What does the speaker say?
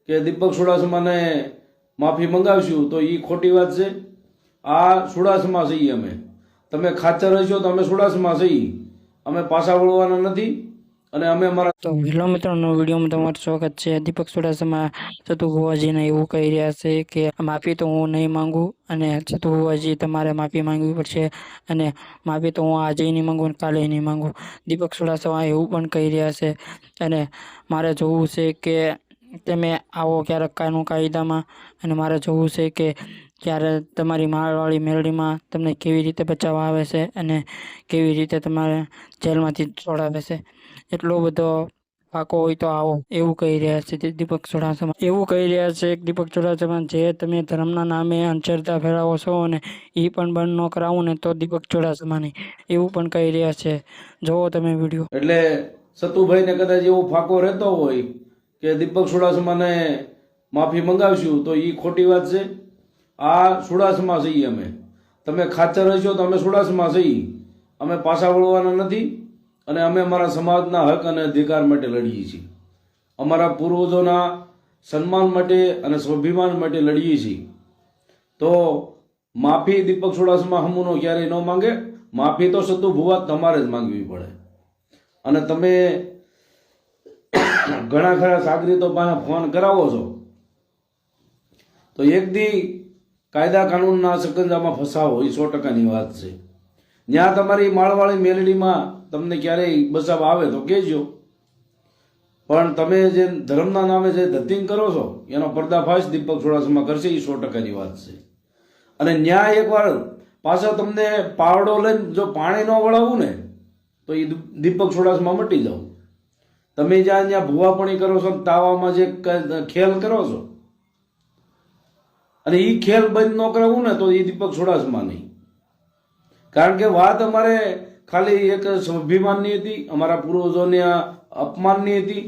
કે દીપક ચુડાસમાને માફી મંગાવશું તો એ ખોટી વાત છે। આ ચુડાસમા છીએ અમે, તમે ખાચર હશો તો અમે ચુડાસમા છીએ, અમે પાછા વળવાના નથી। અને અમે અમારા તો હેલો મિત્રોનો વિડીયોમાં તમારું સ્વાગત છે। દીપક ચુડાસમા ચતુ ભુવાજીને એવું કહી રહ્યા છે કે માફી તો હું નહીં માંગુ અને ચતુ ભુવાજી તમારે માફી માંગવી પડશે અને માફી તો હું આજે નહીં માંગુ અને કાલે નહીં માંગુ। દીપક ચુડાસમા એવું પણ કહી રહ્યા છે અને મારે જોવું છે કે તમે આવો ક્યારેક કાયદામાં અને મારે જોવું છે કે ત્યારે તમારી માળવાળી મેલડીમાં તમને કેવી રીતે બચાવવા આવે છે અને કેવી રીતે તમારે જેલમાંથી છોડાવે છે। એટલો બધો પાકો હોય તો આવો એવું કહી રહ્યા છે દીપક ચુડાસમા। એવું કહી રહ્યા છે દીપક ચુડાસમા જે તમે ધર્મના નામે અંધશ્રદ્ધા ફેલાવો છો અને એ પણ બંધ ન કરાવું ને તો દીપક ચુડાસમાની એવું પણ કહી રહ્યા છે। જોવો તમે વિડીયો। એટલે સતુભાઈને કદાચ એવો ફાંકો રહેતો હોય કે દીપક ચુડાસમાને માફી મંગાવશું તો એ ખોટી વાત છે। આ ચુડાસમા છીએ અમે, તમે ખાચર હશો તો અમે ચુડાસમા છીએ, અમે પાછા વળવાના નથી। અને અમે અમારા સમાજના હક અને અધિકાર માટે લડીએ છીએ, અમારા પૂર્વજોના સન્માન માટે અને સ્વાભિમાન માટે લડીએ છીએ। તો માફી દીપક ચુડાસમા હમુનો ક્યારેય ન માંગે, માફી તો સતુ ભુવા તમારે જ માંગવી પડે। અને તમે ઘણા ખરા સાગરીતો પાસે ફોન કરાવો છો તો એક દી કાયદા કાનૂનના સકંજામાં ફસાવો એ 100%ની વાત છે। જ્યાં તમારી માળવાળી મેલડીમાં તમને ક્યારેય બચાવ આવે તો કહેજો, પણ તમે જે ધર્મના નામે જે ધતિંગ કરો છો એનો પર્દાફાશ દીપક ચુડાસમા કરશે એ 100%ની વાત છે। અને ન્યાય એકવાર પાછા તમને પાવડો લઈને જો પાણી ન વળાવવું ને તો એ દીપક ચુડાસમા મટી જાઓ। તમે જ્યાં ભૂવાપણી કરો છો, તાવામાં જે ખેલ કરો છો અને એ ખેલ બંધ ન કરાવવું ને તો એ દીપક ચુડાસમા નહીં। કારણ કે વાત અમારે ખાલી એક સ્વાભિમાનની હતી, અમારા પૂર્વજોને અપમાનની હતી